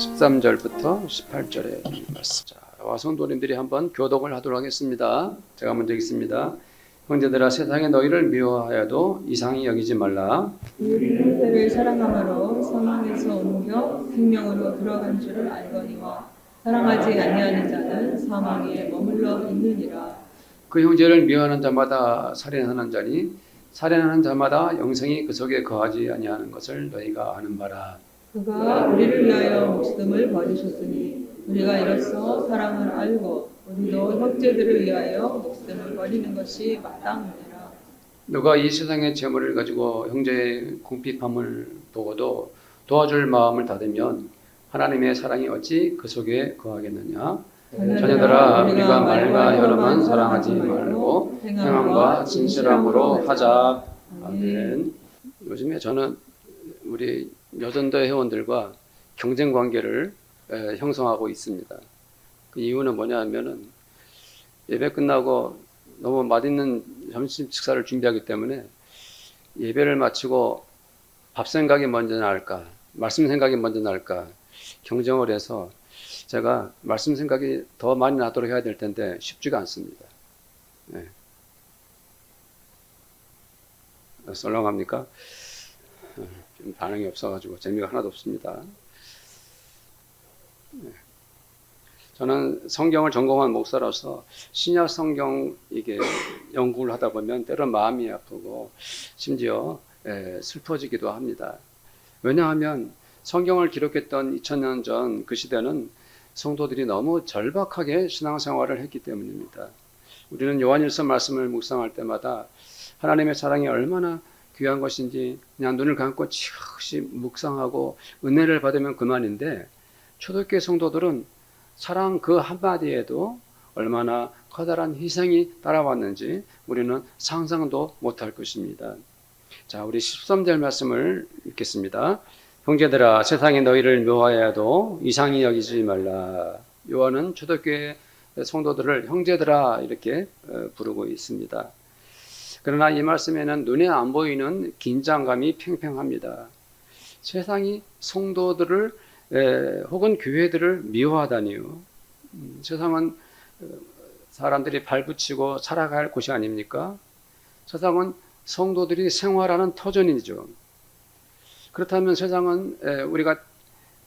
13절부터 18절의 말씀. 자, 성도님들이 한번 교독을 하도록 하겠습니다. 제가 먼저 읽습니다. 형제들아, 세상에 너희를 미워하여도 이상히 여기지 말라. 우리 형제를 사랑함으로 사망에서 옮겨 생명으로 들어간 줄을 알거니와 사랑하지 아니하는 자는 사망에 머물러 있느니라. 그 형제를 미워하는 자마다 살인하는 자니 살인하는 자마다 영생이 그 속에 거하지 아니하는 것을 너희가 아는 바라. 그가 우리를 위하여 목숨을 버리셨으니 우리가 이로써 사랑을 알고 우리도 형제들을 위하여 목숨을 버리는 것이 마땅하니라. 누가 이 세상의 재물을 가지고 형제의 궁핍함을 보고도 도와줄 마음을 닫으면 하나님의 사랑이 어찌 그 속에 거하겠느냐. 자녀들아, 우리가 말과 혀로만 사랑하지 말고 행함과 진실함으로 하자. 아멘. 요즘에 저는 우리 여전도 회원들과 경쟁 관계를 형성하고 있습니다. 그 이유는 뭐냐면은 예배 끝나고 너무 맛있는 점심 식사를 준비하기 때문에 예배를 마치고 밥 생각이 먼저 날까, 말씀 생각이 먼저 날까 경쟁을 해서 제가 말씀 생각이 더 많이 나도록 해야 될 텐데 쉽지가 않습니다. 네. 썰렁합니까? 좀 반응이 없어가지고 재미가 하나도 없습니다. 네. 저는 성경을 전공한 목사로서 신약 성경 이게 연구를 하다 보면 때론 마음이 아프고 심지어 슬퍼지기도 합니다. 왜냐하면 성경을 기록했던 2000년 전 그 시대는 성도들이 너무 절박하게 신앙생활을 했기 때문입니다. 우리는 요한일서 말씀을 묵상할 때마다 하나님의 사랑이 얼마나 귀한 것인지 그냥 눈을 감고 지그시 묵상하고 은혜를 받으면 그만인데, 초대교회 성도들은 사랑 그 한마디에도 얼마나 커다란 희생이 따라왔는지 우리는 상상도 못할 것입니다. 자, 우리 13절 말씀을 읽겠습니다. 형제들아, 세상에 너희를 묘하여도 이상히 여기지 말라. 요한은 초대교회 성도들을 형제들아 이렇게 부르고 있습니다. 그러나 이 말씀에는 눈에 안 보이는 긴장감이 팽팽합니다. 세상이 성도들을 혹은 교회들을 미워하다니요. 세상은 사람들이 발붙이고 살아갈 곳이 아닙니까? 세상은 성도들이 생활하는 터전이죠. 그렇다면 세상은 우리가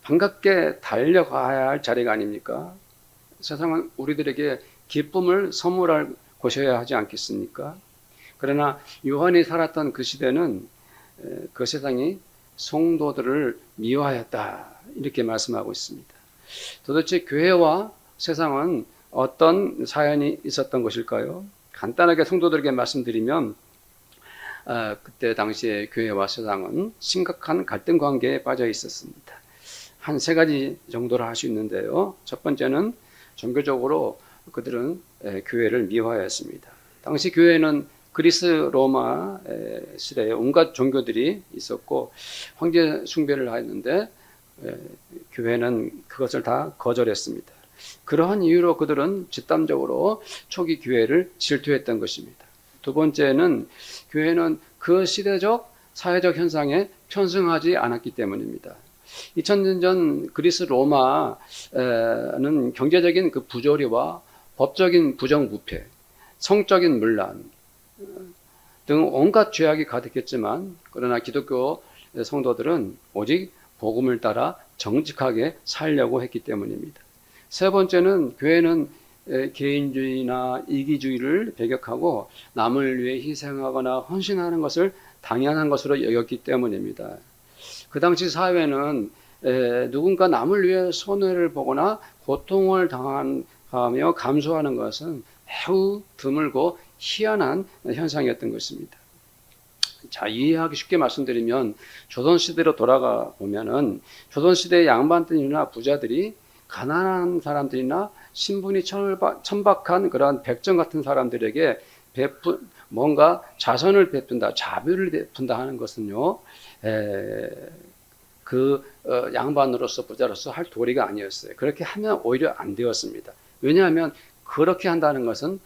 반갑게 달려가야 할 자리가 아닙니까? 세상은 우리들에게 기쁨을 선물할 곳이어야 하지 않겠습니까? 그러나 요한이 살았던 그 시대는 그 세상이 성도들을 미워하였다 이렇게 말씀하고 있습니다. 도대체 교회와 세상은 어떤 사연이 있었던 것일까요? 간단하게 성도들에게 말씀드리면 그때 당시에 교회와 세상은 심각한 갈등 관계에 빠져 있었습니다. 한 세 가지 정도를 할 수 있는데요. 첫 번째는 종교적으로 그들은 교회를 미워하였습니다. 당시 교회는 그리스 로마 시대에 온갖 종교들이 있었고 황제 숭배를 하였는데 교회는 그것을 다 거절했습니다. 그러한 이유로 그들은 집단적으로 초기 교회를 질투했던 것입니다. 두 번째는 교회는 그 시대적 사회적 현상에 편승하지 않았기 때문입니다. 2000년 전 그리스 로마는 경제적인 그 부조리와 법적인 부정부패, 성적인 문란 등 온갖 죄악이 가득했지만, 그러나 기독교 성도들은 오직 복음을 따라 정직하게 살려고 했기 때문입니다. 세 번째는 교회는 개인주의나 이기주의를 배격하고 남을 위해 희생하거나 헌신하는 것을 당연한 것으로 여겼기 때문입니다. 그 당시 사회는 누군가 남을 위해 손해를 보거나 고통을 당하며 감수하는 것은 매우 드물고 희한한 현상이었던 것입니다. 자, 이해하기 쉽게 말씀드리면 조선시대로 돌아가 보면은 조선시대의 양반들이나 부자들이 가난한 사람들이나 신분이 천박한 그러한 백정 같은 사람들에게 뭔가 자선을 베푼다, 자비를 베푼다 하는 것은요, 양반으로서 부자로서 할 도리가 아니었어요. 그렇게 하면 오히려 안 되었습니다. 왜냐하면 그렇게 한다는 것은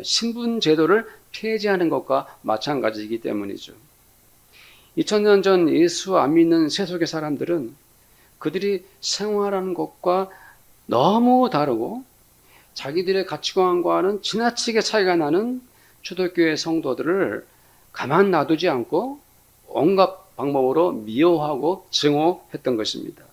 신분 제도를 폐지하는 것과 마찬가지이기 때문이죠. 2000년 전 예수 안 믿는 세속의 사람들은 그들이 생활하는 것과 너무 다르고 자기들의 가치관과는 지나치게 차이가 나는 초대교회 성도들을 가만 놔두지 않고 온갖 방법으로 미워하고 증오했던 것입니다.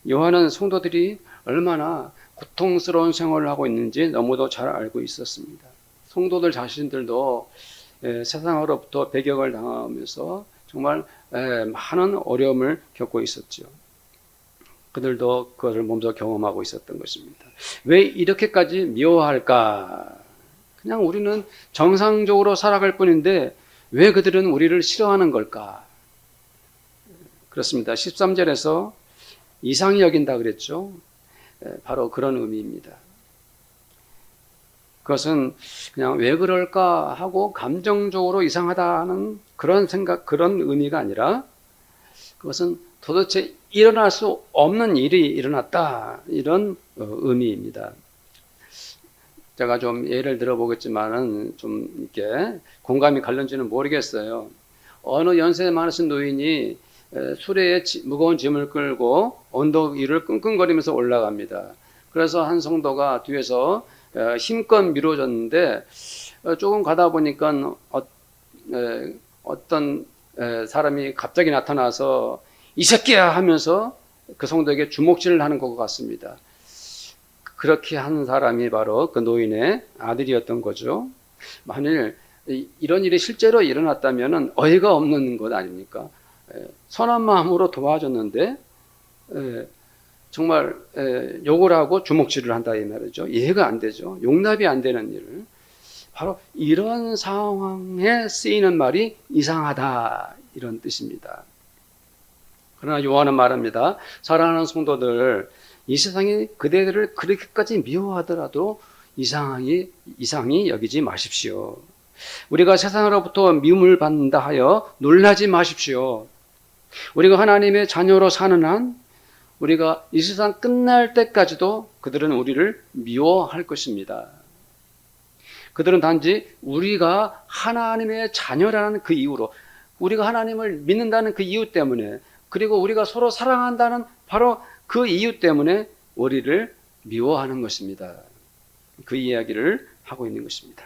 요한은 성도들이 얼마나 고통스러운 생활을 하고 있는지 너무도 잘 알고 있었습니다. 성도들 자신들도 세상으로부터 배격을 당하면서 정말 많은 어려움을 겪고 있었죠. 그들도 그것을 몸소 경험하고 있었던 것입니다. 왜 이렇게까지 미워할까? 그냥 우리는 정상적으로 살아갈 뿐인데 왜 그들은 우리를 싫어하는 걸까? 그렇습니다. 13절에서 이상히 여긴다 그랬죠. 바로 그런 의미입니다. 그것은 그냥 왜 그럴까 하고 감정적으로 이상하다는 그런 생각, 그런 의미가 아니라 그것은 도대체 일어날 수 없는 일이 일어났다, 이런 의미입니다. 제가 좀 예를 들어보겠지만은 좀 이렇게 공감이 갈는지는 모르겠어요. 어느 연세 많으신 노인이 수레에 무거운 짐을 끌고 언덕 위를 끙끙거리면서 올라갑니다. 그래서 한 성도가 뒤에서 힘껏 밀어줬는데 조금 가다 보니까 어떤 사람이 갑자기 나타나서 이 새끼야 하면서 그 성도에게 주먹질을 하는 것 같습니다. 그렇게 한 사람이 바로 그 노인의 아들이었던 거죠. 만일 이런 일이 실제로 일어났다면 어이가 없는 것 아닙니까? 선한 마음으로 도와줬는데 정말 욕을 하고 주먹질을 한다 이 말이죠. 이해가 안 되죠. 용납이 안 되는 일을. 바로 이런 상황에 쓰이는 말이 이상하다, 이런 뜻입니다. 그러나 요한은 말합니다. 사랑하는 성도들, 이 세상이 그대들을 그렇게까지 미워하더라도 이상히 여기지 마십시오. 우리가 세상으로부터 미움을 받는다 하여 놀라지 마십시오. 우리가 하나님의 자녀로 사는 한 우리가 이 세상 끝날 때까지도 그들은 우리를 미워할 것입니다. 그들은 단지 우리가 하나님의 자녀라는 그 이유로, 우리가 하나님을 믿는다는 그 이유 때문에, 그리고 우리가 서로 사랑한다는 바로 그 이유 때문에 우리를 미워하는 것입니다. 그 이야기를 하고 있는 것입니다.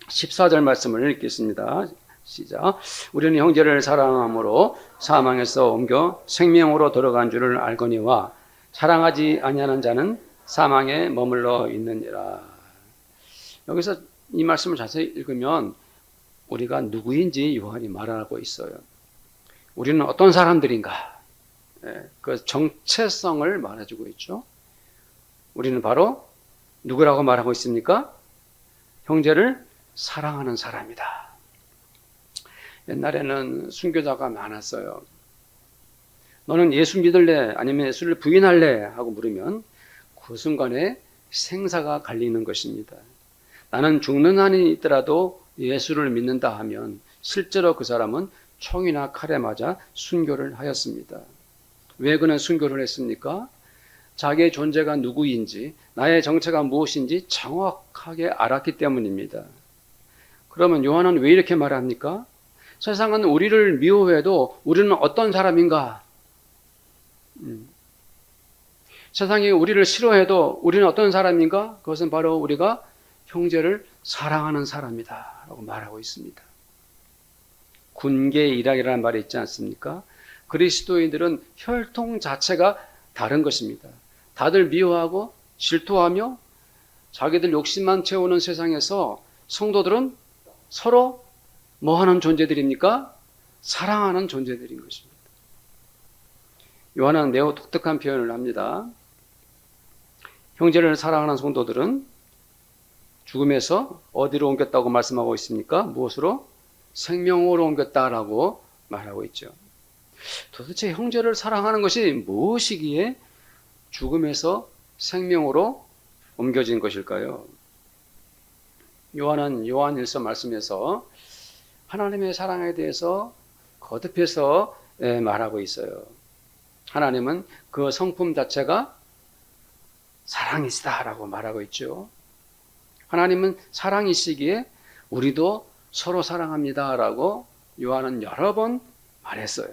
14절 말씀을 읽겠습니다. 시작. 우리는 형제를 사랑함으로 사망에서 옮겨 생명으로 들어간 줄을 알거니와 사랑하지 아니하는 자는 사망에 머물러 있느니라. 여기서 이 말씀을 자세히 읽으면 우리가 누구인지 요한이 말하고 있어요. 우리는 어떤 사람들인가? 그 정체성을 말해주고 있죠. 우리는 바로 누구라고 말하고 있습니까? 형제를 사랑하는 사람이다. 옛날에는 순교자가 많았어요. 너는 예수 믿을래? 아니면 예수를 부인할래? 하고 물으면 그 순간에 생사가 갈리는 것입니다. 나는 죽는 한이 있더라도 예수를 믿는다 하면 실제로 그 사람은 총이나 칼에 맞아 순교를 하였습니다. 왜 그는 순교를 했습니까? 자기의 존재가 누구인지, 나의 정체가 무엇인지 정확하게 알았기 때문입니다. 그러면 요한은 왜 이렇게 말합니까? 세상은 우리를 미워해도 우리는 어떤 사람인가? 세상이 우리를 싫어해도 우리는 어떤 사람인가? 그것은 바로 우리가 형제를 사랑하는 사람이다 라고 말하고 있습니다. 군계 일학이라는 말이 있지 않습니까? 그리스도인들은 혈통 자체가 다른 것입니다. 다들 미워하고 질투하며 자기들 욕심만 채우는 세상에서 성도들은 서로 뭐 하는 존재들입니까? 사랑하는 존재들인 것입니다. 요한은 매우 독특한 표현을 합니다. 형제를 사랑하는 성도들은 죽음에서 어디로 옮겼다고 말씀하고 있습니까? 무엇으로? 생명으로 옮겼다라고 말하고 있죠. 도대체 형제를 사랑하는 것이 무엇이기에 죽음에서 생명으로 옮겨진 것일까요? 요한은 요한일서 말씀에서 하나님의 사랑에 대해서 거듭해서 말하고 있어요. 하나님은 그 성품 자체가 사랑이시다라고 말하고 있죠. 하나님은 사랑이시기에 우리도 서로 사랑합니다라고 요한은 여러 번 말했어요.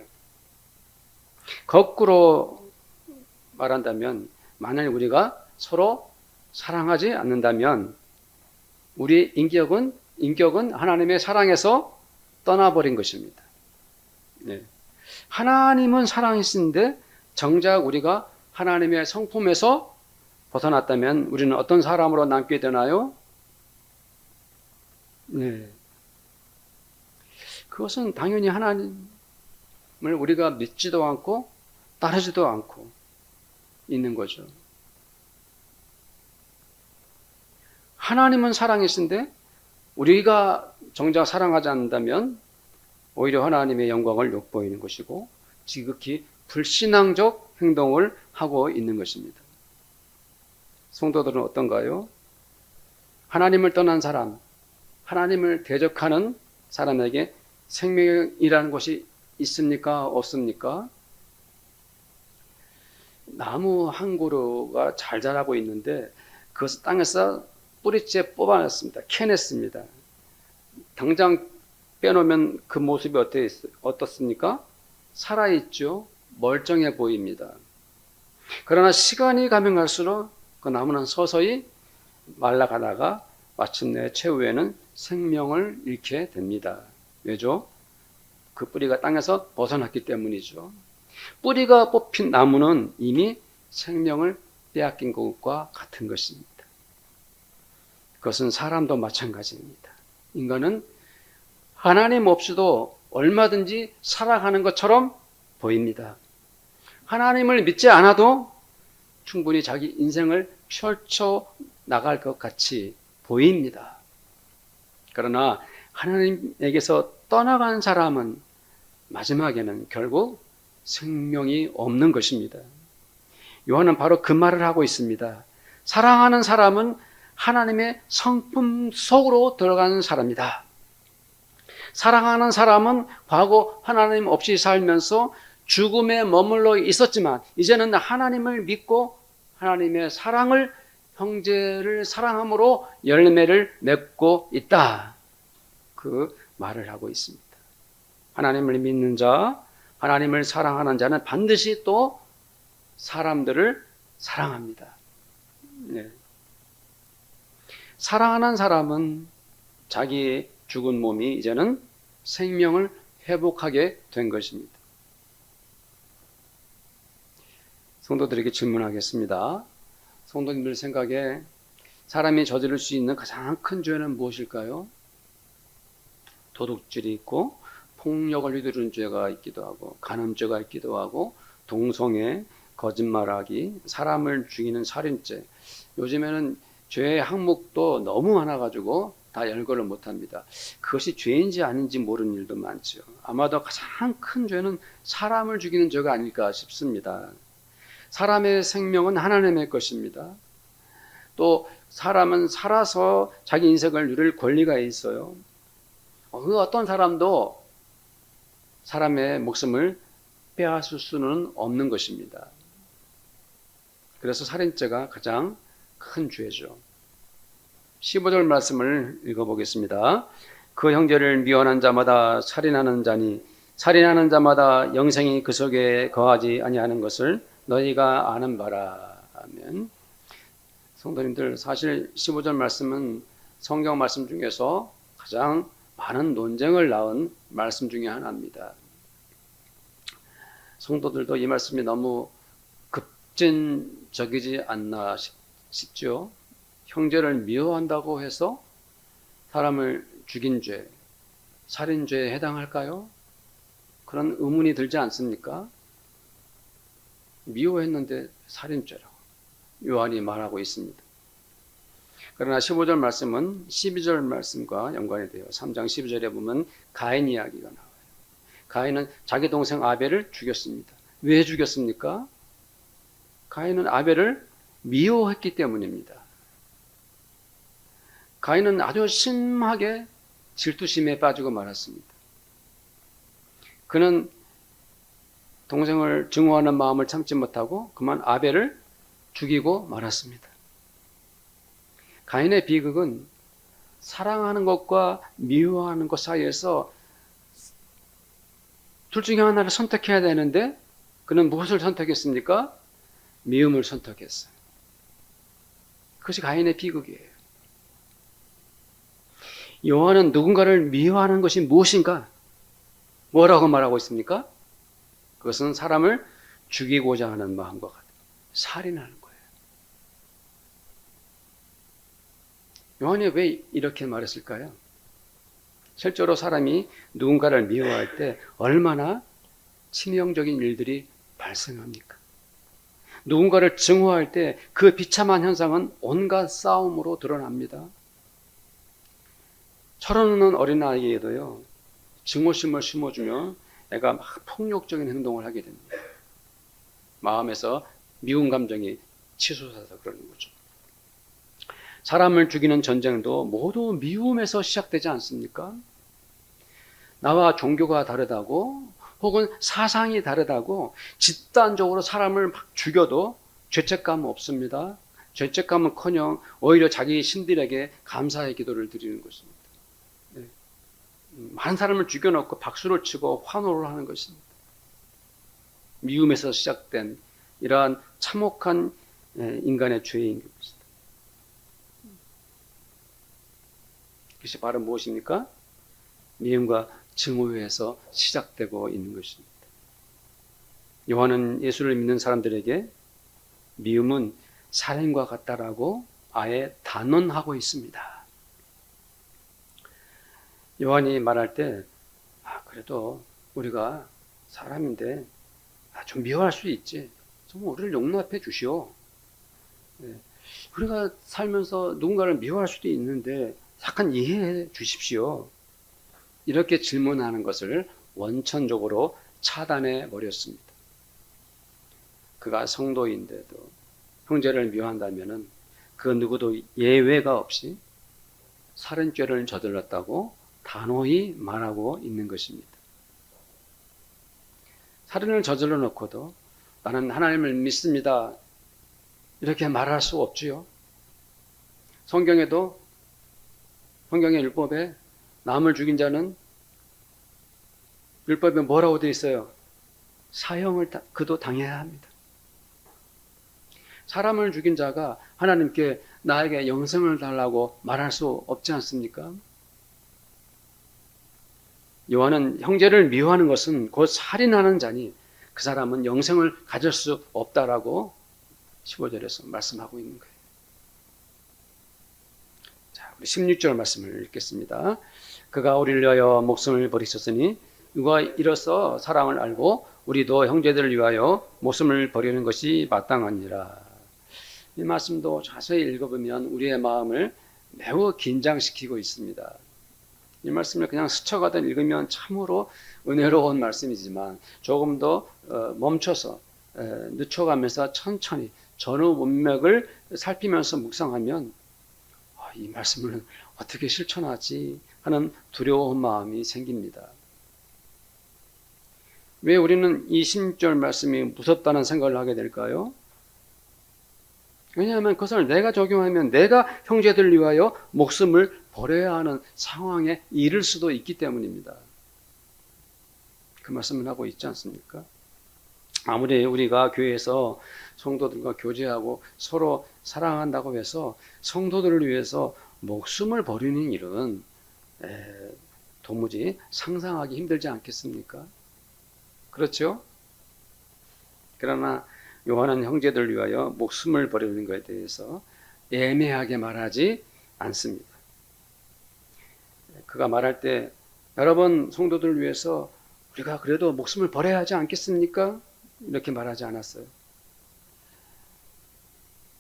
거꾸로 말한다면 만약 우리가 서로 사랑하지 않는다면 우리 인격은 하나님의 사랑에서 떠나버린 것입니다. 네. 하나님은 사랑이신데 정작 우리가 하나님의 성품에서 벗어났다면 우리는 어떤 사람으로 남게 되나요? 네. 그것은 당연히 하나님을 우리가 믿지도 않고 따르지도 않고 있는 거죠. 하나님은 사랑이신데 우리가 정작 사랑하지 않는다면 오히려 하나님의 영광을 욕보이는 것이고 지극히 불신앙적 행동을 하고 있는 것입니다. 성도들은 어떤가요? 하나님을 떠난 사람, 하나님을 대적하는 사람에게 생명이라는 것이 있습니까? 없습니까? 나무 한 그루가 잘 자라고 있는데 그것을 땅에서 뿌리째 뽑아냈습니다. 캐냈습니다. 당장 빼놓으면 그 모습이 어떻습니까? 살아있죠. 멀쩡해 보입니다. 그러나 시간이 가면 갈수록 그 나무는 서서히 말라가다가 마침내 최후에는 생명을 잃게 됩니다. 왜죠? 그 뿌리가 땅에서 벗어났기 때문이죠. 뿌리가 뽑힌 나무는 이미 생명을 빼앗긴 것과 같은 것입니다. 그것은 사람도 마찬가지입니다. 인간은 하나님 없이도 얼마든지 살아가는 것처럼 보입니다. 하나님을 믿지 않아도 충분히 자기 인생을 펼쳐 나갈 것 같이 보입니다. 그러나 하나님에게서 떠나간 사람은 마지막에는 결국 생명이 없는 것입니다. 요한은 바로 그 말을 하고 있습니다. 사랑하는 사람은 하나님의 성품 속으로 들어가는 사람이다. 사랑하는 사람은 과거 하나님 없이 살면서 죽음에 머물러 있었지만 이제는 하나님을 믿고 하나님의 사랑을 형제를 사랑함으로 열매를 맺고 있다. 그 말을 하고 있습니다. 하나님을 믿는 자, 하나님을 사랑하는 자는 반드시 또 사람들을 사랑합니다. 네. 사랑하는 사람은 자기의 죽은 몸이 이제는 생명을 회복하게 된 것입니다. 성도들에게 질문하겠습니다. 성도님들 생각에 사람이 저지를 수 있는 가장 큰 죄는 무엇일까요? 도둑질이 있고 폭력을 휘두르는 죄가 있기도 하고 간음죄가 있기도 하고 동성애, 거짓말하기, 사람을 죽이는 살인죄. 요즘에는 죄의 항목도 너무 많아가지고 다 열거를 못합니다. 그것이 죄인지 아닌지 모르는 일도 많죠. 아마도 가장 큰 죄는 사람을 죽이는 죄가 아닐까 싶습니다. 사람의 생명은 하나님의 것입니다. 또 사람은 살아서 자기 인생을 누릴 권리가 있어요. 그 어떤 사람도 사람의 목숨을 빼앗을 수는 없는 것입니다. 그래서 살인죄가 가장 큰 죄죠. 15절 말씀을 읽어보겠습니다. 그 형제를 미워하는 자마다 살인하는 자니 살인하는 자마다 영생이 그 속에 거하지 아니하는 것을 너희가 아는 바라. 아멘. 성도님들, 사실 15절 말씀은 성경 말씀 중에서 가장 많은 논쟁을 낳은 말씀 중에 하나입니다. 성도들도 이 말씀이 너무 급진적이지 않나 싶죠. 형제를 미워한다고 해서 사람을 죽인 죄, 살인죄에 해당할까요? 그런 의문이 들지 않습니까? 미워했는데 살인죄라고 요한이 말하고 있습니다. 그러나 15절 말씀은 12절 말씀과 연관이 돼요. 3장 12절에 보면 가인 이야기가 나와요. 가인은 자기 동생 아벨을 죽였습니다. 왜 죽였습니까? 가인은 아벨을 미워했기 때문입니다. 가인은 아주 심하게 질투심에 빠지고 말았습니다. 그는 동생을 증오하는 마음을 참지 못하고 그만 아벨을 죽이고 말았습니다. 가인의 비극은 사랑하는 것과 미워하는 것 사이에서 둘 중에 하나를 선택해야 되는데 그는 무엇을 선택했습니까? 미움을 선택했어요. 그것이 가인의 비극이에요. 요한은 누군가를 미워하는 것이 무엇인가? 뭐라고 말하고 있습니까? 그것은 사람을 죽이고자 하는 마음과 같아요. 살인하는 거예요. 요한이 왜 이렇게 말했을까요? 실제로 사람이 누군가를 미워할 때 얼마나 치명적인 일들이 발생합니까? 누군가를 증오할 때 그 비참한 현상은 온갖 싸움으로 드러납니다. 철없는 어린아이에도요, 증오심을 심어주면 애가 막 폭력적인 행동을 하게 됩니다. 마음에서 미운 감정이 치솟아서 그러는 거죠. 사람을 죽이는 전쟁도 모두 미움에서 시작되지 않습니까? 나와 종교가 다르다고 혹은 사상이 다르다고 집단적으로 사람을 막 죽여도 죄책감 없습니다. 죄책감은커녕 오히려 자기 신들에게 감사의 기도를 드리는 것입니다. 네. 많은 사람을 죽여놓고 박수를 치고 환호를 하는 것입니다. 미움에서 시작된 이러한 참혹한 인간의 죄인 것입니다. 그것이 바로 무엇입니까? 미움과 증오에서 시작되고 있는 것입니다. 요한은 예수를 믿는 사람들에게 미움은 살인과 같다라고 아예 단언하고 있습니다. 요한이 말할 때 그래도 우리가 사람인데 좀 미워할 수 있지. 좀 우리를 용납해 주시오. 우리가 살면서 누군가를 미워할 수도 있는데 약간 이해해 주십시오. 이렇게 질문하는 것을 원천적으로 차단해 버렸습니다. 그가 성도인데도 형제를 미워한다면 그 누구도 예외가 없이 살인죄를 저질렀다고 단호히 말하고 있는 것입니다. 살인을 저질러 놓고도 나는 하나님을 믿습니다. 이렇게 말할 수 없지요. 성경의 율법에 남을 죽인 자는 율법에 뭐라고 되어 있어요? 사형을 그도 당해야 합니다. 사람을 죽인 자가 하나님께 나에게 영생을 달라고 말할 수 없지 않습니까? 요한은 형제를 미워하는 것은 곧 살인하는 자니 그 사람은 영생을 가질 수 없다라고 15절에서 말씀하고 있는 거예요. 자, 우리 16절 말씀을 읽겠습니다. 그가 우리를 위하여 목숨을 버리셨으니 누가 이로써 사랑을 알고 우리도 형제들을 위하여 목숨을 버리는 것이 마땅하니라. 이 말씀도 자세히 읽어보면 우리의 마음을 매우 긴장시키고 있습니다. 이 말씀을 그냥 스쳐가듯 읽으면 참으로 은혜로운 말씀이지만 조금 더 멈춰서 늦춰가면서 천천히 전후 문맥을 살피면서 묵상하면 이 말씀을 어떻게 실천하지 하는 두려운 마음이 생깁니다. 왜 우리는 이 16절 말씀이 무섭다는 생각을 하게 될까요? 왜냐하면 그것을 내가 적용하면 내가 형제들을 위하여 목숨을 버려야 하는 상황에 이를 수도 있기 때문입니다. 그 말씀을 하고 있지 않습니까? 아무리 우리가 교회에서 성도들과 교제하고 서로 사랑한다고 해서 성도들을 위해서 목숨을 버리는 일은 도무지 상상하기 힘들지 않겠습니까? 그렇죠? 그러나 요한은 형제들을 위하여 목숨을 버리는 것에 대해서 애매하게 말하지 않습니다. 그가 말할 때 여러 번 성도들을 위해서 우리가 그래도 목숨을 버려야 하지 않겠습니까? 이렇게 말하지 않았어요.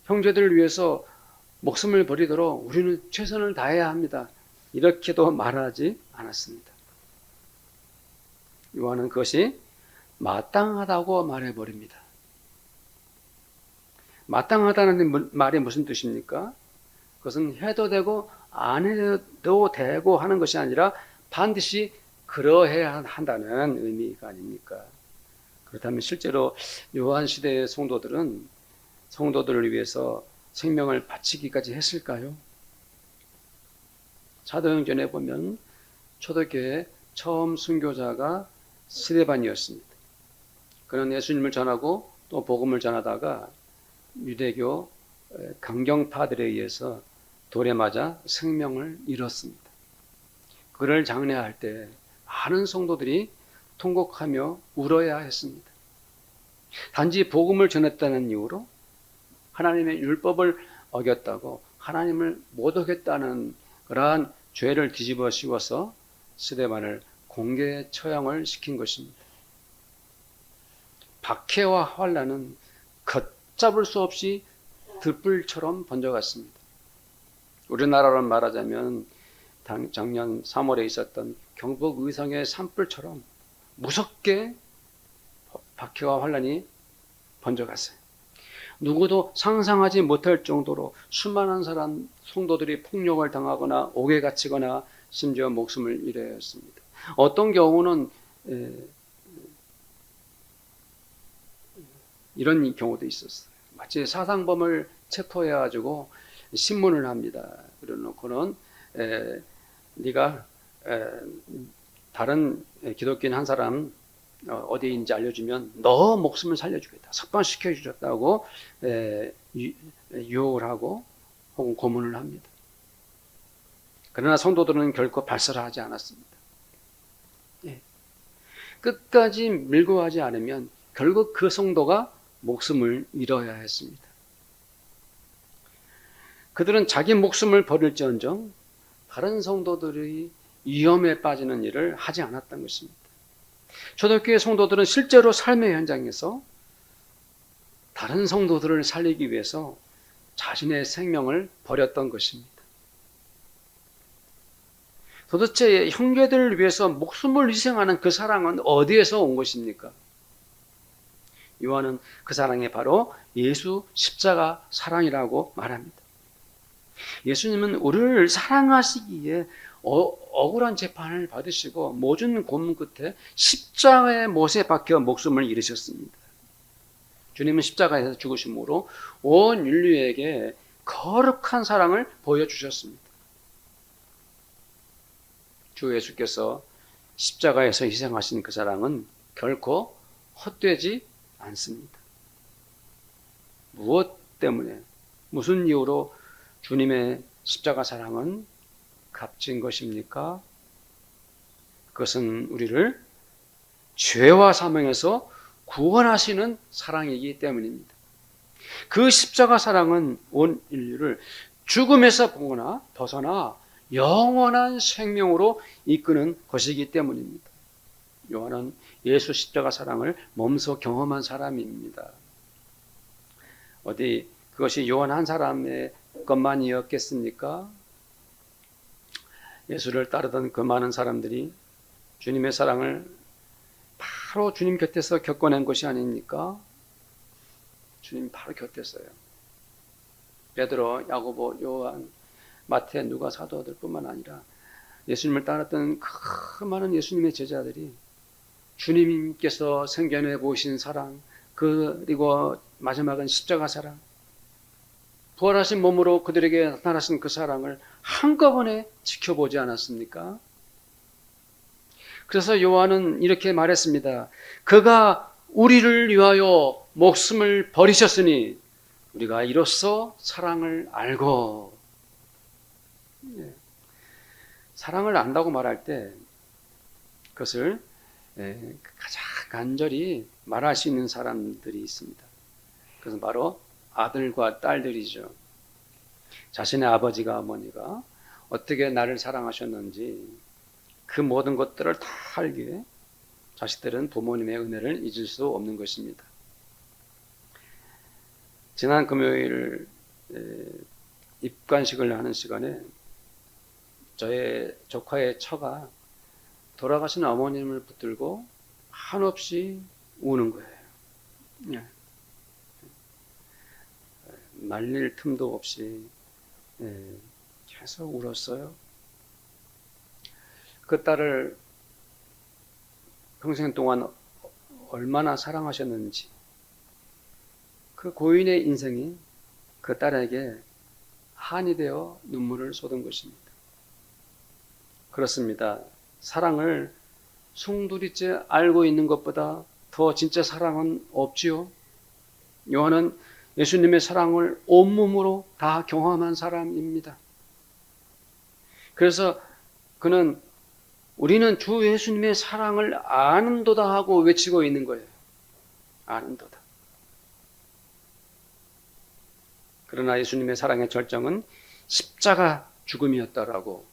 형제들을 위해서 목숨을 버리도록 우리는 최선을 다해야 합니다. 이렇게도 말하지 않았습니다. 요한은 그것이 마땅하다고 말해버립니다. 마땅하다는 말이 무슨 뜻입니까? 그것은 해도 되고 안 해도 되고 하는 것이 아니라 반드시 그러해야 한다는 의미가 아닙니까? 그렇다면 실제로 요한 시대의 성도들은 성도들을 위해서 생명을 바치기까지 했을까요? 사도행전에 보면 초대교회 처음 순교자가 스데반이었습니다. 그는 예수님을 전하고 또 복음을 전하다가 유대교 강경파들에 의해서 돌에 맞아 생명을 잃었습니다. 그를 장례할 때 많은 성도들이 통곡하며 울어야 했습니다. 단지 복음을 전했다는 이유로 하나님의 율법을 어겼다고 하나님을 못 어겼다는 그러한 죄를 뒤집어 씌워서 스데반을 공개 처형을 시킨 것입니다. 박해와 환난은 걷잡을 수 없이 들불처럼 번져갔습니다. 우리나라로 말하자면 작년 3월에 있었던 경북 의성의 산불처럼 무섭게 박해와 환난이 번져갔어요. 누구도 상상하지 못할 정도로 수많은 성도들이 폭력을 당하거나 옥에 갇히거나 심지어 목숨을 잃어야 했습니다. 어떤 경우는 이런 경우도 있었어요. 마치 사상범을 체포해가지고 신문을 합니다. 그래놓고는 네가 다른 기독교인 한 사람 어디인지 알려주면 너 목숨을 살려주겠다. 석방시켜 주셨다고 유혹을 하고 혹은 고문을 합니다. 그러나 성도들은 결코 발설을 하지 않았습니다. 끝까지 밀고 가지 않으면 결국 그 성도가 목숨을 잃어야 했습니다. 그들은 자기 목숨을 버릴지언정 다른 성도들이 위험에 빠지는 일을 하지 않았던 것입니다. 초대교회 성도들은 실제로 삶의 현장에서 다른 성도들을 살리기 위해서 자신의 생명을 버렸던 것입니다. 도대체 형제들을 위해서 목숨을 희생하는 그 사랑은 어디에서 온 것입니까? 요한은 그 사랑이 바로 예수 십자가 사랑이라고 말합니다. 예수님은 우리를 사랑하시기에 억울한 재판을 받으시고 모진 고문 끝에 십자가의 못에 박혀 목숨을 잃으셨습니다. 주님은 십자가에서 죽으심으로 온 인류에게 거룩한 사랑을 보여주셨습니다. 주 예수께서 십자가에서 희생하신 그 사랑은 결코 헛되지 않습니다. 무엇 때문에, 무슨 이유로 주님의 십자가 사랑은 값진 것입니까? 그것은 우리를 죄와 사망에서 구원하시는 사랑이기 때문입니다. 그 십자가 사랑은 온 인류를 죽음에서 벗어나 영원한 생명으로 이끄는 것이기 때문입니다. 요한은 예수 십자가 사랑을 몸소 경험한 사람입니다. 어디 그것이 요한 한 사람의 것만이었겠습니까? 예수를 따르던 그 많은 사람들이 주님의 사랑을 바로 주님 곁에서 겪어낸 것이 아닙니까? 주님 바로 곁에서요. 베드로, 야고보, 요한, 마태, 누가 사도들 뿐만 아니라 예수님을 따랐던 그 많은 예수님의 제자들이 주님께서 생겨내 보신 사랑, 그리고 마지막은 십자가 사랑, 부활하신 몸으로 그들에게 나타나신 그 사랑을 한꺼번에 지켜보지 않았습니까? 그래서 요한은 이렇게 말했습니다. 그가 우리를 위하여 목숨을 버리셨으니 우리가 이로써 사랑을 알고, 사랑을 안다고 말할 때 그것을 가장 간절히 말할 수 있는 사람들이 있습니다. 그것은 바로 아들과 딸들이죠. 자신의 아버지가 어머니가 어떻게 나를 사랑하셨는지 그 모든 것들을 다 알기에 자식들은 부모님의 은혜를 잊을 수 없는 것입니다. 지난 금요일 입관식을 하는 시간에 저의 조카의 처가 돌아가신 어머님을 붙들고 한없이 우는 거예요. 말릴 틈도 없이 계속 울었어요. 그 딸을 평생 동안 얼마나 사랑하셨는지, 그 고인의 인생이 그 딸에게 한이 되어 눈물을 쏟은 것입니다. 그렇습니다. 사랑을 송두리째 알고 있는 것보다 더 더 진짜 사랑은 없지요. 요한은 예수님의 사랑을 온몸으로 다 경험한 사람입니다. 그래서 그는 우리는 주 예수님의 사랑을 아는도다 하고 외치고 있는 거예요. 아는도다. 그러나 예수님의 사랑의 절정은 십자가 죽음이었다라고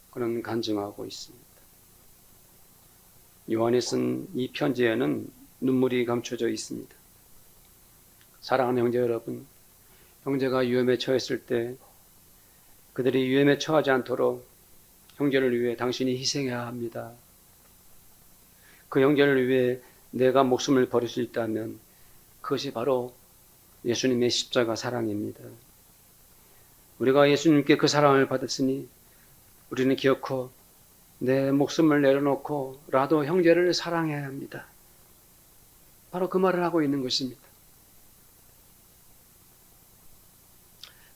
그는 간증하고 있습니다. 요한이 쓴 이 편지에는 눈물이 감춰져 있습니다. 사랑하는 형제 여러분, 형제가 위험에 처했을 때 그들이 위험에 처하지 않도록 형제를 위해 당신이 희생해야 합니다. 그 형제를 위해 내가 목숨을 버릴 수 있다면 그것이 바로 예수님의 십자가 사랑입니다. 우리가 예수님께 그 사랑을 받았으니 우리는 기어코 내 목숨을 내려놓고라도 형제를 사랑해야 합니다. 바로 그 말을 하고 있는 것입니다.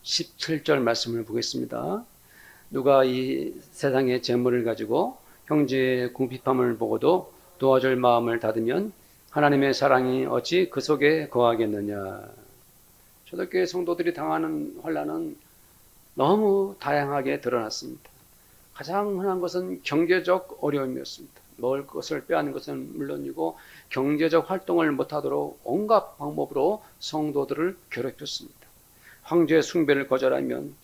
17절 말씀을 보겠습니다. 누가 이 세상의 재물을 가지고 형제의 궁핍함을 보고도 도와줄 마음을 닫으면 하나님의 사랑이 어찌 그 속에 거하겠느냐. 초대교회 성도들이 당하는 환난은 너무 다양하게 드러났습니다. 가장 흔한 것은 경제적 어려움이었습니다. 먹을 것을 빼앗는 것은 물론이고 경제적 활동을 못하도록 온갖 방법으로 성도들을 괴롭혔습니다. 황제 숭배를 거절하면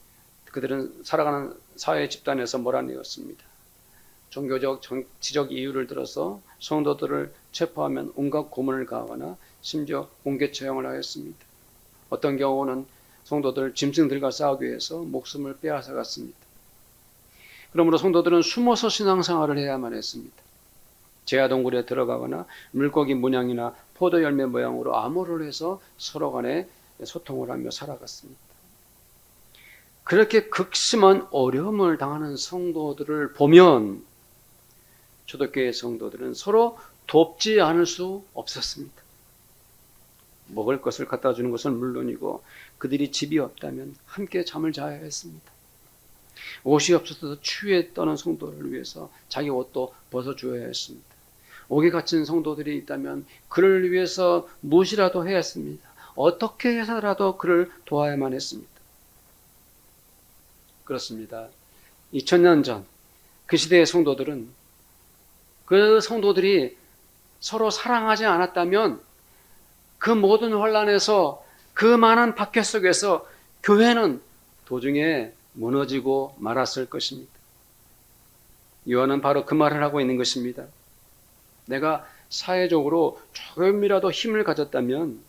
그들은 살아가는 사회 집단에서 몰아내었습니다. 종교적, 정치적 이유를 들어서 성도들을 체포하면 온갖 고문을 가하거나 심지어 공개 처형을 하였습니다. 어떤 경우는 성도들 짐승들과 싸우기 위해서 목숨을 빼앗아 갔습니다. 그러므로 성도들은 숨어서 신앙생활을 해야만 했습니다. 제야동굴에 들어가거나 물고기 문양이나 포도 열매 모양으로 암호를 해서 서로 간에 소통을 하며 살아갔습니다. 그렇게 극심한 어려움을 당하는 성도들을 보면 초대교회 성도들은 서로 돕지 않을 수 없었습니다. 먹을 것을 갖다 주는 것은 물론이고 그들이 집이 없다면 함께 잠을 자야 했습니다. 옷이 없어서 추위에 떠는 성도를 위해서 자기 옷도 벗어주어야 했습니다. 옥에 갇힌 성도들이 있다면 그를 위해서 무엇이라도 해야 했습니다. 어떻게 해서라도 그를 도와야만 했습니다. 그렇습니다. 2000년 전 그 시대의 성도들은 그 성도들이 서로 사랑하지 않았다면 그 모든 환난에서 그 많은 박해 속에서 교회는 도중에 무너지고 말았을 것입니다. 요한은 바로 그 말을 하고 있는 것입니다. 내가 사회적으로 조금이라도 힘을 가졌다면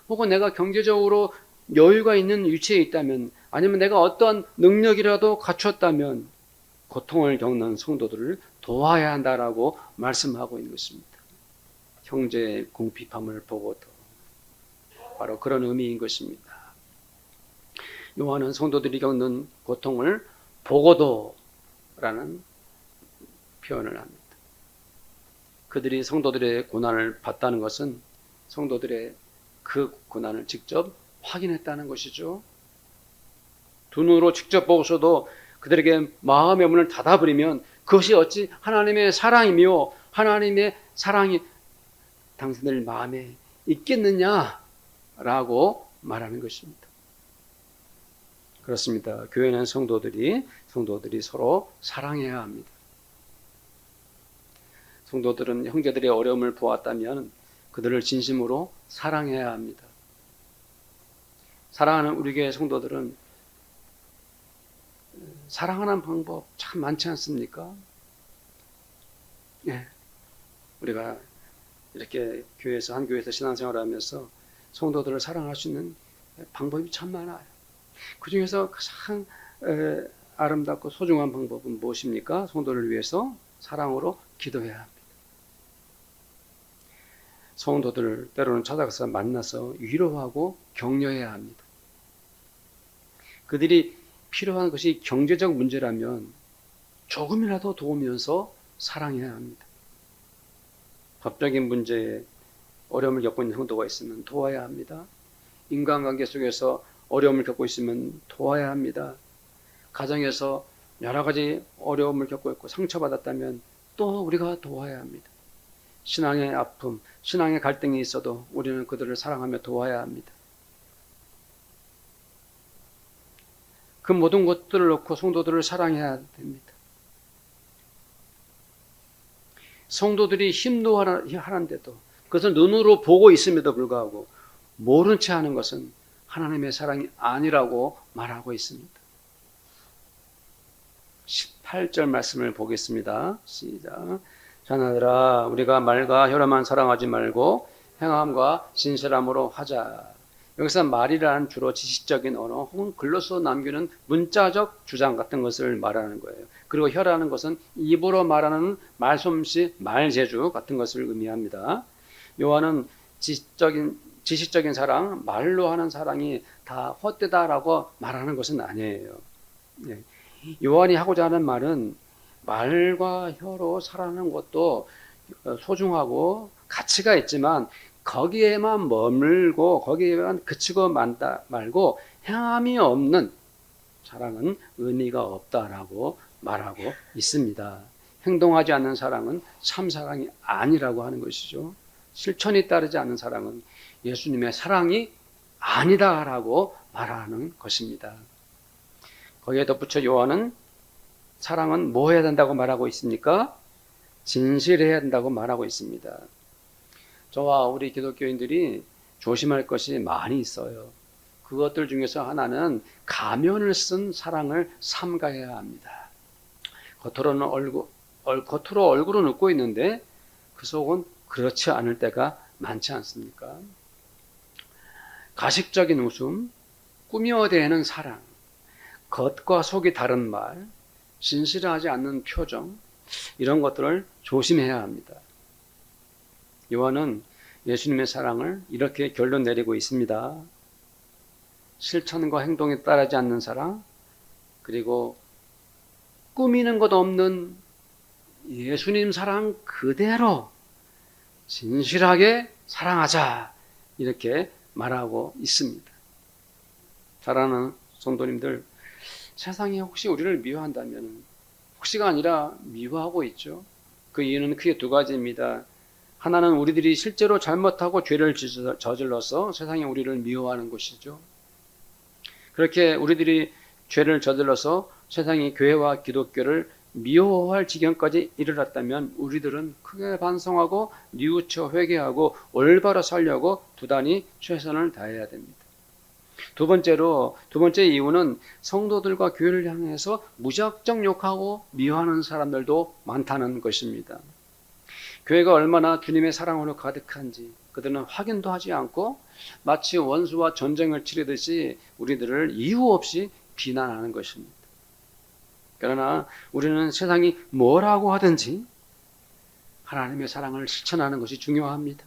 혹은 내가 경제적으로 여유가 있는 위치에 있다면 아니면 내가 어떤 능력이라도 갖췄다면 고통을 겪는 성도들을 도와야 한다라고 말씀하고 있는 것입니다. 형제의 궁핍함을 보고도 바로 그런 의미인 것입니다. 요한은 성도들이 겪는 고통을 보고도라는 표현을 합니다. 그들이 성도들의 고난을 봤다는 것은 성도들의 그 고난을 직접 확인했다는 것이죠. 두 눈으로 직접 보고서도 그들에게 마음의 문을 닫아버리면 그것이 어찌 하나님의 사랑이며 하나님의 사랑이 당신들 마음에 있겠느냐라고 말하는 것입니다. 그렇습니다. 교회는 성도들이 서로 사랑해야 합니다. 성도들은 형제들의 어려움을 보았다면 그들을 진심으로 사랑해야 합니다. 사랑하는 우리 교회 성도들은 사랑하는 방법 참 많지 않습니까? 예. 우리가 이렇게 교회에서 한 교회에서 신앙생활을 하면서 성도들을 사랑할 수 있는 방법이 참 많아요. 그 중에서 가장 아름답고 소중한 방법은 무엇입니까? 성도를 위해서 사랑으로 기도해야 합니다. 성도들을 때로는 찾아가서 만나서 위로하고 격려해야 합니다. 그들이 필요한 것이 경제적 문제라면 조금이라도 도우면서 사랑해야 합니다. 법적인 문제에 어려움을 겪고 있는 성도가 있으면 도와야 합니다. 인간관계 속에서 어려움을 겪고 있으면 도와야 합니다. 가정에서 여러 가지 어려움을 겪고 있고 상처받았다면 또 우리가 도와야 합니다. 신앙의 아픔, 신앙의 갈등이 있어도 우리는 그들을 사랑하며 도와야 합니다. 그 모든 것들을 놓고 성도들을 사랑해야 됩니다. 성도들이 힘도하는데도 그것을 눈으로 보고 있음에도 불구하고 모른 채 하는 것은 하나님의 사랑이 아니라고 말하고 있습니다. 18절 말씀을 보겠습니다. 시작. 자녀들아, 우리가 말과 혀로만 사랑하지 말고 행함과 진실함으로 하자. 여기서 말이라는 주로 지식적인 언어 혹은 글로서 남기는 문자적 주장 같은 것을 말하는 거예요. 그리고 혀라는 것은 입으로 말하는 말솜씨, 말재주 같은 것을 의미합니다. 요한은 지식적인 사랑, 말로 하는 사랑이 다 헛되다라고 말하는 것은 아니에요. 요한이 하고자 하는 말은 말과 혀로 사랑하는 것도 소중하고 가치가 있지만 거기에만 머물고 거기에만 그치고 만다 말고 행함이 없는 사랑은 의미가 없다라고 말하고 있습니다. 행동하지 않는 사랑은 참 사랑이 아니라고 하는 것이죠. 실천이 따르지 않는 사랑은 예수님의 사랑이 아니다라고 말하는 것입니다. 거기에 덧붙여 요한은 사랑은 뭐 해야 된다고 말하고 있습니까? 진실해야 된다고 말하고 있습니다. 저와 우리 기독교인들이 조심할 것이 많이 있어요. 그것들 중에서 하나는 가면을 쓴 사랑을 삼가해야 합니다. 겉으로 얼굴은 웃고 있는데 그 속은 그렇지 않을 때가 많지 않습니까? 가식적인 웃음, 꾸며대는 사랑, 겉과 속이 다른 말, 진실하지 않는 표정, 이런 것들을 조심해야 합니다. 요한은 예수님의 사랑을 이렇게 결론 내리고 있습니다. 실천과 행동에 따르지 않는 사랑, 그리고 꾸미는 것 없는 예수님 사랑 그대로 진실하게 사랑하자, 이렇게 말하고 있습니다. 사랑하는 성도님들, 세상이 혹시 우리를 미워한다면, 혹시가 아니라 미워하고 있죠. 그 이유는 크게 두 가지입니다. 하나는 우리들이 실제로 잘못하고 죄를 저질러서 세상이 우리를 미워하는 것이죠. 그렇게 우리들이 죄를 저질러서 세상이 교회와 기독교를 미워할 지경까지 이르렀다면 우리들은 크게 반성하고 뉘우쳐 회개하고 올바로 살려고 부단히 최선을 다해야 됩니다. 두 번째 이유는 성도들과 교회를 향해서 무작정 욕하고 미워하는 사람들도 많다는 것입니다. 교회가 얼마나 주님의 사랑으로 가득한지 그들은 확인도 하지 않고 마치 원수와 전쟁을 치르듯이 우리들을 이유 없이 비난하는 것입니다. 그러나 우리는 세상이 뭐라고 하든지 하나님의 사랑을 실천하는 것이 중요합니다.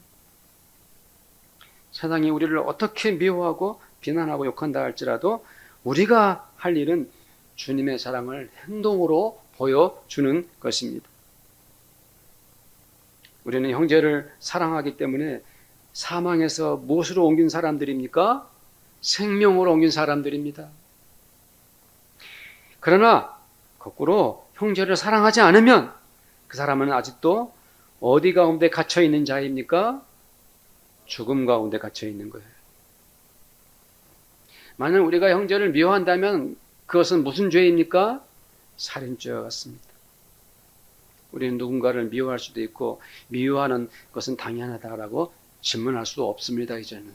세상이 우리를 어떻게 미워하고 비난하고 욕한다 할지라도 우리가 할 일은 주님의 사랑을 행동으로 보여주는 것입니다. 우리는 형제를 사랑하기 때문에 사망에서 무엇으로 옮긴 사람들입니까? 생명으로 옮긴 사람들입니다. 그러나 거꾸로 형제를 사랑하지 않으면 그 사람은 아직도 어디 가운데 갇혀 있는 자입니까? 죽음 가운데 갇혀 있는 거예요. 만약 우리가 형제를 미워한다면 그것은 무슨 죄입니까? 살인죄와 같습니다. 우리는 누군가를 미워할 수도 있고 미워하는 것은 당연하다라고 질문할 수 없습니다. 이제는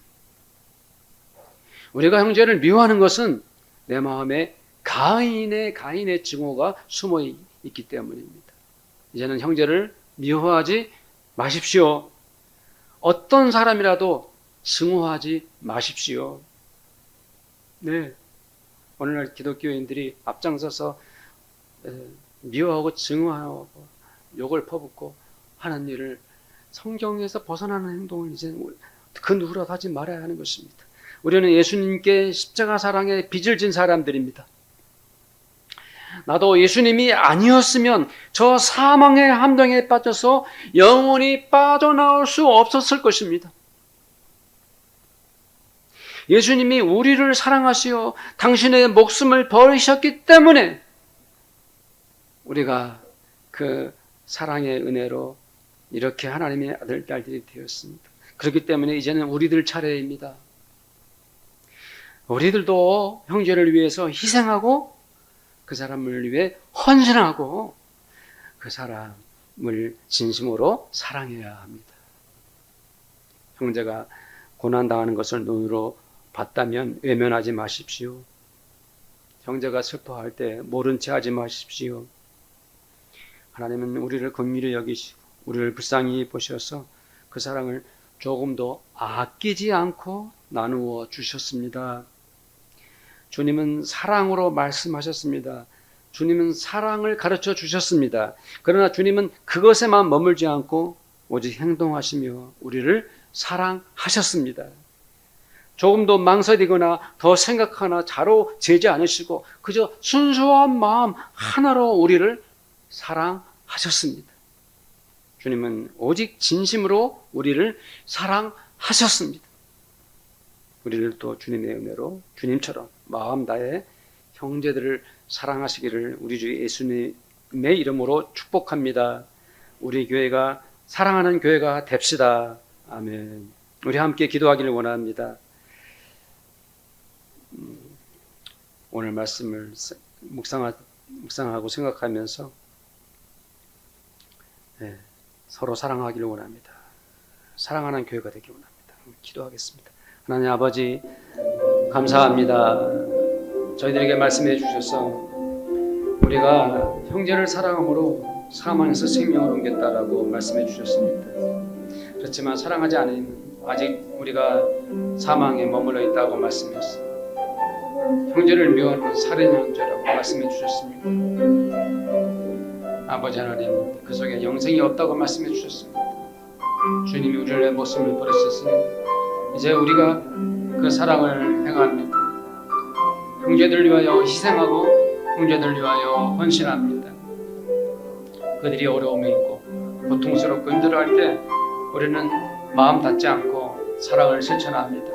우리가 형제를 미워하는 것은 내 마음에 가인의 증오가 숨어 있기 때문입니다. 이제는 형제를 미워하지 마십시오. 어떤 사람이라도 증오하지 마십시오. 네, 오늘날 기독교인들이 앞장서서 미워하고 증오하고 욕을 퍼붓고 하는 일을 성경에서 벗어나는 행동을 이제 그 누구라도 하지 말아야 하는 것입니다. 우리는 예수님께 십자가 사랑에 빚을 진 사람들입니다. 나도 예수님이 아니었으면 저 사망의 함정에 빠져서 영원히 빠져나올 수 없었을 것입니다. 예수님이 우리를 사랑하시어 당신의 목숨을 버리셨기 때문에 우리가 그 사랑의 은혜로 이렇게 하나님의 아들, 딸들이 되었습니다. 그렇기 때문에 이제는 우리들 차례입니다. 우리들도 형제를 위해서 희생하고 그 사람을 위해 헌신하고 그 사람을 진심으로 사랑해야 합니다. 형제가 고난당하는 것을 눈으로 봤다면 외면하지 마십시오. 형제가 슬퍼할 때 모른 채 하지 마십시오. 하나님은 우리를 긍휼히 여기시고 우리를 불쌍히 보셔서 그 사랑을 조금 더 아끼지 않고 나누어 주셨습니다. 주님은 사랑으로 말씀하셨습니다. 주님은 사랑을 가르쳐 주셨습니다. 그러나 주님은 그것에만 머물지 않고 오직 행동하시며 우리를 사랑하셨습니다. 조금 더 망설이거나 더 생각하나 자로 재지 않으시고 그저 순수한 마음 하나로 우리를 사랑하셨습니다. 주님은 오직 진심으로 우리를 사랑하셨습니다. 우리를 또 주님의 은혜로 주님처럼 마음 다해 형제들을 사랑하시기를 우리 주 예수님의 이름으로 축복합니다. 우리 교회가 사랑하는 교회가 됩시다. 아멘. 우리 함께 기도하기를 원합니다. 오늘 말씀을 묵상하고 생각하면서 서로 사랑하기를 원합니다. 사랑하는 교회가 되기 원합니다. 기도하겠습니다. 하나님 아버지 감사합니다. 저희들에게 말씀해 주셔서 우리가 형제를 사랑함으로 사망에서 생명을 옮겼다라고 말씀해 주셨습니다. 그렇지만 사랑하지 않으면 아직 우리가 사망에 머물러 있다고 말씀했습니다. 형제를 미워하는 살인 형제라고 말씀해 주셨습니다. 아버지 하나님 그 속에 영생이 없다고 말씀해 주셨습니다. 주님이 우리를 내모습을 버리셨으니 이제 우리가 그 사랑을 행합니다. 형제들을 위하여 희생하고 형제들을 위하여 헌신합니다. 그들이 어려움이 있고 고통스럽고 힘들어할 때 우리는 마음 닫지 않고 사랑을 실천합니다.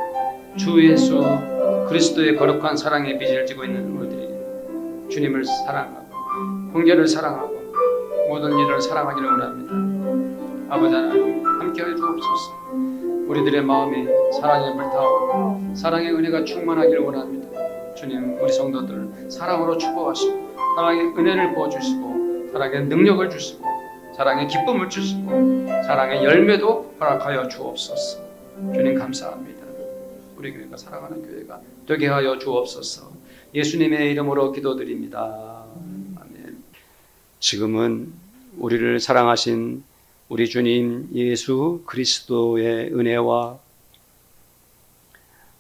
주 예수 그리스도의 거룩한 사랑의 빚을 지고 있는 우리들이 주님을 사랑하고 형제를 사랑하고 모든 일을 사랑하기를 원합니다. 아버지 하나님 함께하여 주옵소서. 우리들의 마음이 사랑에 불타오르고 사랑의 은혜가 충만하기를 원합니다. 주님 우리 성도들 사랑으로 축복하시고 사랑의 은혜를 부어주시고 사랑의 능력을 주시고 사랑의 기쁨을 주시고 사랑의 열매도 허락하여 주옵소서. 주님 감사합니다. 우리 교회가 사랑하는 교회가 되게 하여 주옵소서. 예수님의 이름으로 기도드립니다. 아멘. 지금은 우리를 사랑하신 우리 주님 예수 그리스도의 은혜와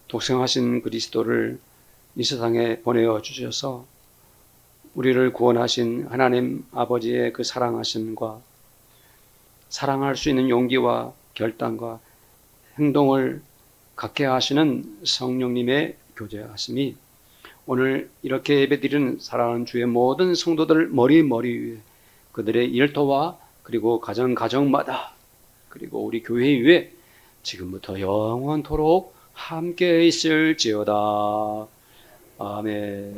독생하신 그리스도를 이 세상에 보내어 주셔서 우리를 구원하신 하나님 아버지의 그 사랑하심과 사랑할 수 있는 용기와 결단과 행동을 갖게 하시는 성령님의 교제하심이 오늘 이렇게 예배드리는 사랑하는 주의 모든 성도들 머리 위에 그들의 일터와 그리고 가정마다 그리고 우리 교회 위에 지금부터 영원토록 함께 있을지어다. 아멘.